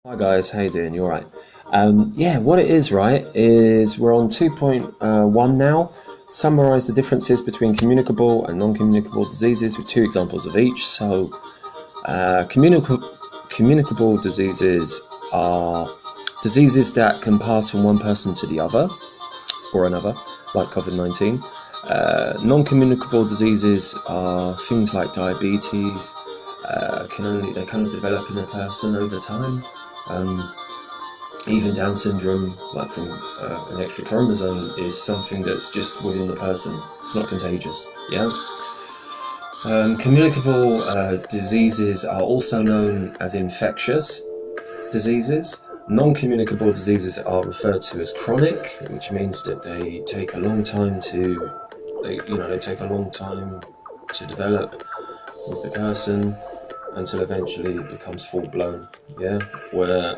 Hi guys, how you doing? You alright? Yeah, what it is, right, is we're on 2.1 now. Summarise the differences between communicable and non-communicable diseases with two examples of each. So, communicable diseases are diseases that can pass from one person to the other or another, like COVID-19. Non-communicable diseases are things like diabetes. They kind of develop in a person over time. Even Down syndrome, like from an extra chromosome, is something that's just within the person. It's not contagious. Yeah. Communicable diseases are also known as infectious diseases. Non-communicable diseases are referred to as chronic, which means that they take a long time to develop with the person until eventually it becomes full blown. Yeah, where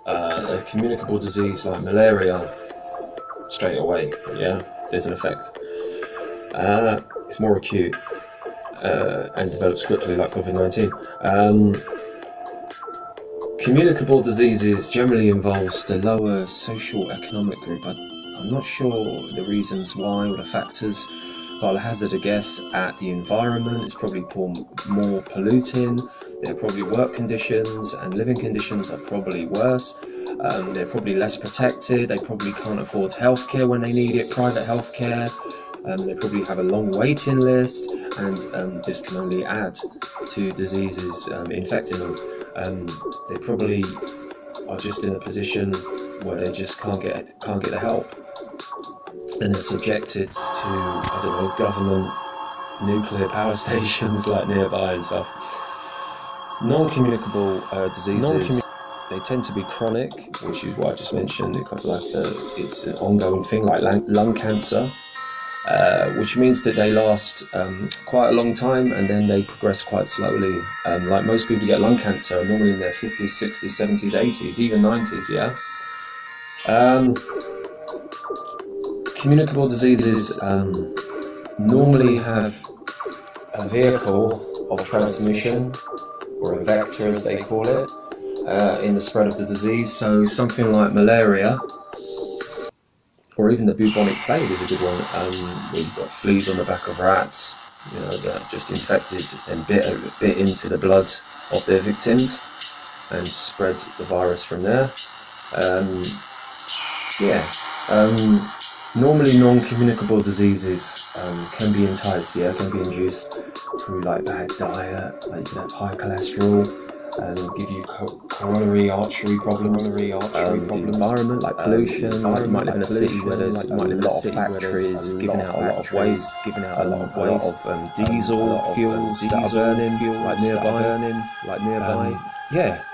a communicable disease like malaria, straight away, yeah, there's an effect. It's more acute and develops quickly, like COVID-19. Communicable diseases generally involves the lower social economic group. I'm not sure the reasons why or the factors, but I'll hazard a guess at the environment. It's probably more polluting. Their probably work conditions and living conditions are probably worse. They're probably less protected. They probably can't afford healthcare when they need it, private healthcare. They probably have a long waiting list, and this can only add to diseases infecting them. They probably are just in a position where they just can't get the help, and they're subjected to government nuclear power stations like nearby and stuff. Non-communicable diseases, they tend to be chronic, which is what I just mentioned. It's an ongoing thing, like lung cancer, which means that they last quite a long time, and then they progress quite slowly. Like most people who get lung cancer are normally in their 50s, 60s, 70s, 80s, even 90s, yeah? Communicable diseases normally have a vehicle of transmission, or a vector as they call it, in the spread of the disease. So something like malaria, or even the bubonic plague is a good one, where you've got fleas on the back of rats, that just infected and bit into the blood of their victims and spread the virus from there. Normally non-communicable diseases can be can be induced through like bad diet, like you can have high cholesterol, give you coronary artery problems, the environment, like pollution. You might live in a city where there's a lot of factories giving out a lot of waste, a lot of diesel fuels that are burning like nearby.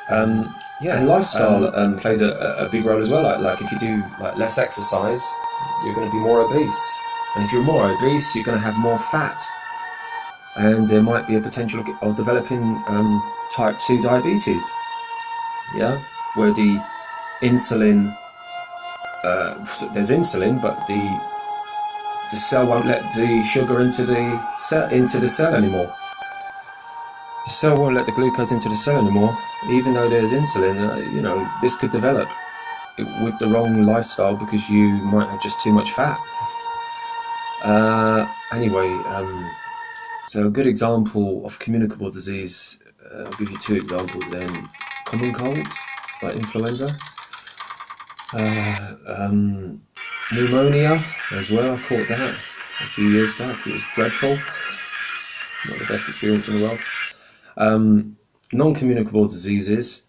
And lifestyle plays a big role as well. Like if you do like less exercise, you're going to be more obese, and if you're more obese, you're going to have more fat, and there might be a potential of developing type 2 diabetes. Yeah, where the insulin, there's insulin, but the cell won't let the sugar into the cell anymore. The cell won't let the glucose into the cell anymore, even though there's insulin. This could develop with the wrong lifestyle because you might have just too much fat. So a good example of communicable disease, I'll give you two examples then. Common cold, like influenza. Pneumonia as well, I caught that a few years back. It was dreadful. Not the best experience in the world. Non-communicable diseases,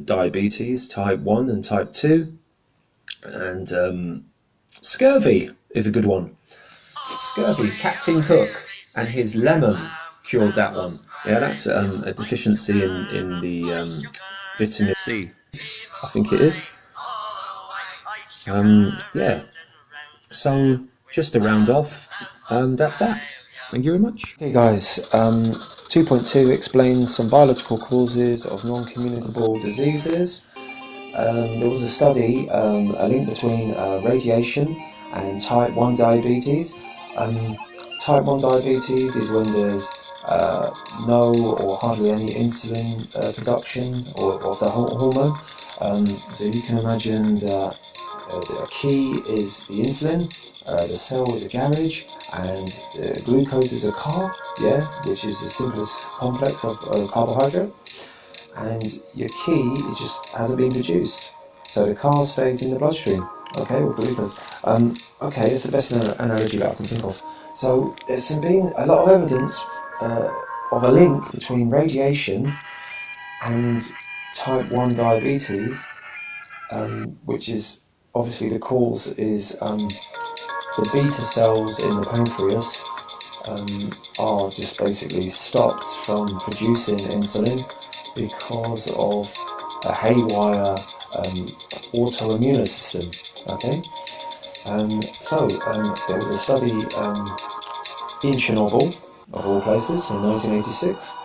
diabetes, type 1 and type 2. And scurvy is a good one. Scurvy, Captain Cook and his lemon cured that one. Yeah, that's a deficiency in the vitamin C, I think it is. So just to round off, that's that. Thank you very much. Okay guys, 2.2 explains some biological causes of non-communicable diseases. There was a study, a link between radiation and type 1 diabetes. Type 1 diabetes is when there's no or hardly any insulin production or of the hormone. So you can imagine that the key is the insulin, the cell is a garage, and glucose is a car, yeah, which is the simplest complex of carbohydrate. And your key is just hasn't been produced, so the car stays in the bloodstream. Okay, or glucose. Okay, it's the best analogy that I can think of. So there's been a lot of evidence of a link between radiation and type 1 diabetes, which is obviously the cause is the beta cells in the pancreas are just basically stopped from producing insulin because of a haywire autoimmune system. Okay, there was a study in Chernobyl, of all places, in 1986,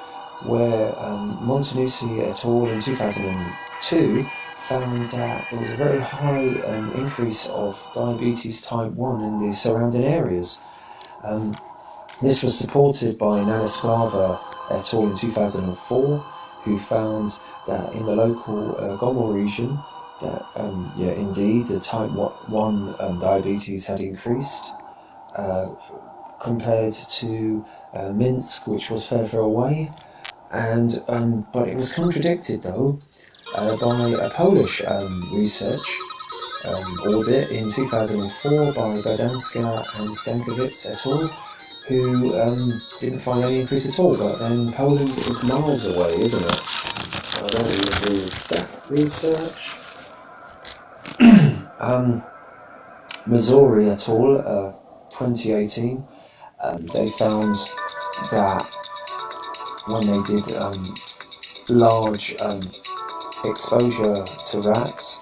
where Montanussi et al. In 2002 found that there was a very high increase of diabetes type 1 in the surrounding areas. This was supported by Nanisklava et al. In 2004, who found that in the local Gomel region, that indeed the type 1 diabetes had increased compared to Minsk, which was further away, and but it was contradicted though by a Polish research audit in 2004 by Berdanska and Stankiewicz et al., who didn't find any increase at all. But then Poland is miles away, isn't it? I don't really agree with that research. Missouri et al., 2018, they found that when they did large exposure to rats,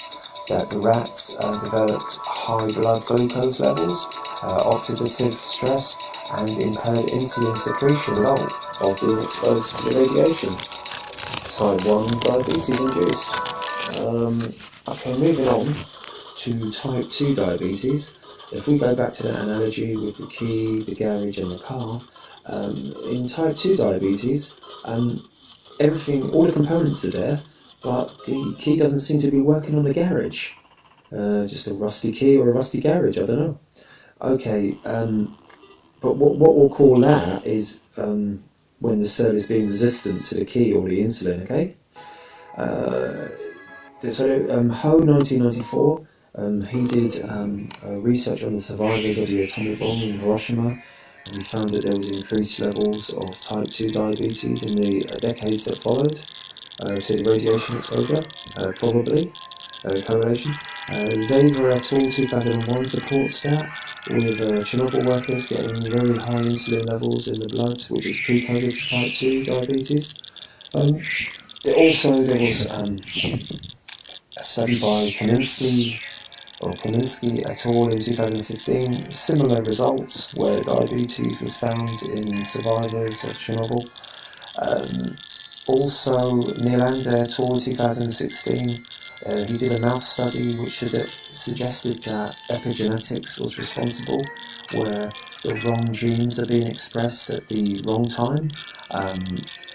that the rats developed high blood glucose levels, oxidative stress, and impaired insulin secretion result of being exposed to the radiation. Type 1 diabetes induced. Okay, moving on to type 2 diabetes. If we go back to that analogy with the key, the garage and the car, in type 2 diabetes, everything, all the components are there, but the key doesn't seem to be working on the garage. Just a rusty key or a rusty garage, I don't know. Okay, but what we'll call that is when the cell is being resistant to the key or the insulin, okay? Ho 1994, he did research on the survivors of the atomic bomb in Hiroshima, and he found that there was increased levels of type 2 diabetes in the decades that followed. So the radiation exposure, probably, correlation. Zaver et al. 2001 supports that, with Chernobyl workers getting very high insulin levels in the blood, which is pre-coded to type 2 diabetes. There was a study by Kaminsky et al. In 2015, similar results where diabetes was found in survivors of Chernobyl. Also, Nylander et al. 2016, he did a mouse study which suggested that epigenetics was responsible, where the wrong genes are being expressed at the wrong time,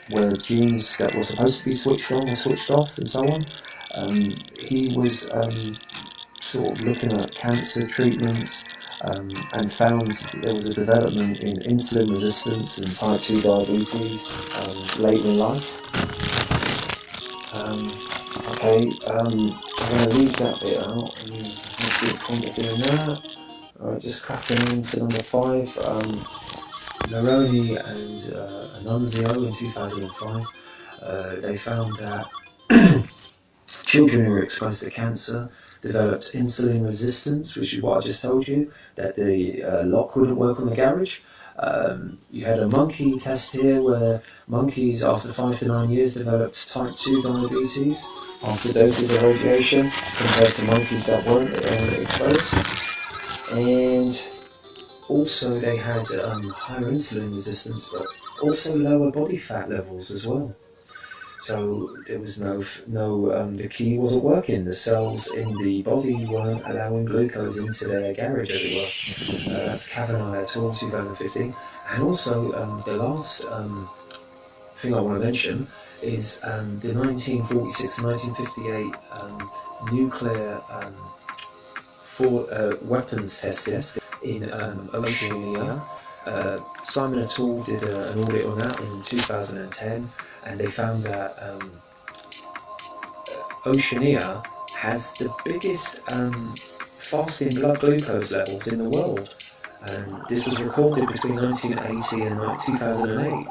where genes that were supposed to be switched on are switched off, and so on. He was sort of looking at cancer treatments and found there was a development in insulin resistance and type 2 diabetes late in life. I'm going to leave that bit out and have a point of doing that. Alright, just cracking on to number 5. Neroni and Annunzio in 2005, they found that children who were exposed to cancer developed insulin resistance, which is what I just told you, that the lock wouldn't work on the garage. You had a monkey test here where monkeys after 5 to 9 years developed type 2 diabetes after doses of radiation compared to monkeys that weren't exposed. And also they had higher insulin resistance, but also lower body fat levels as well. So there was the key wasn't working. The cells in the body weren't allowing glucose into their garage, as it were. That's Kavanagh et al. 2015. And also, the last thing I want to mention is the 1946 to 1958 nuclear weapons testing in Oceania. Simon et al. Did an audit on that in 2010, and they found that Oceania has the biggest fasting blood glucose levels in the world. And this was recorded between 1980 and 2008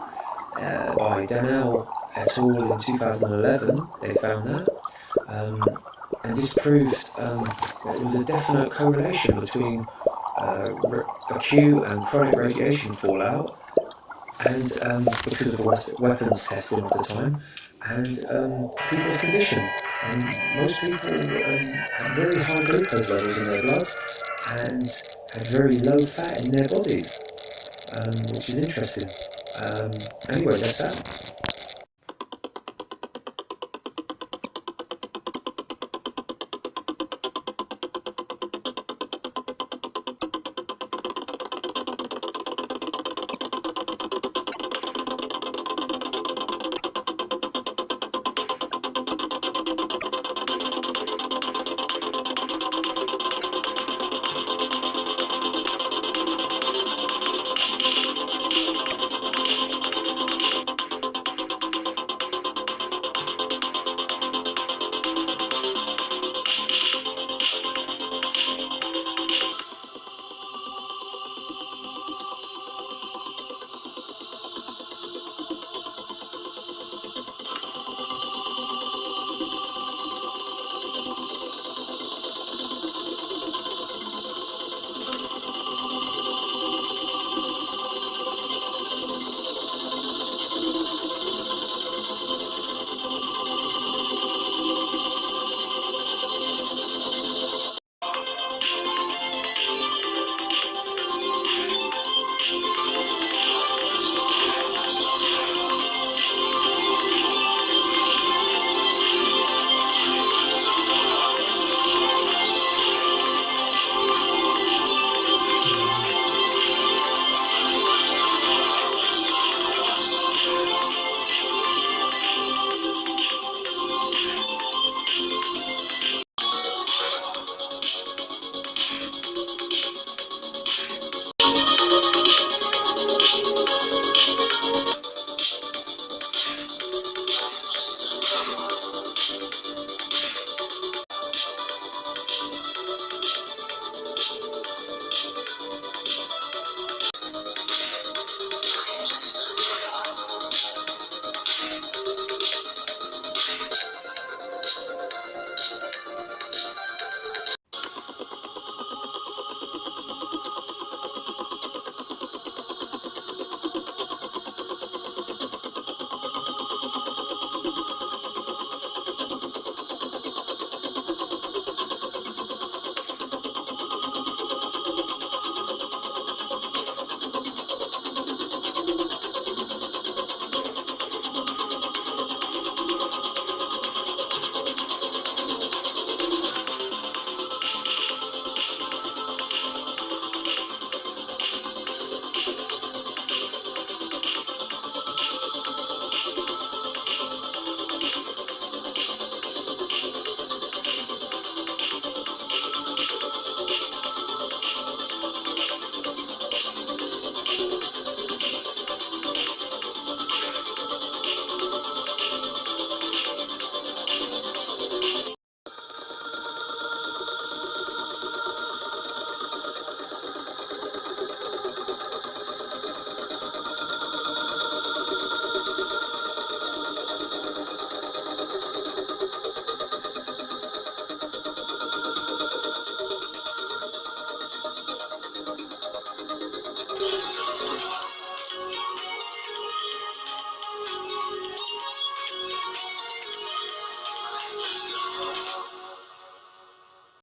by Danell et al. In 2011. They found that. And this proved that there was a definite correlation between acute and chronic radiation fallout, and because of weapons testing at the time, and people's condition. Most people had very high glucose levels in their blood and had very low fat in their bodies, which is interesting. Anyway, that's that.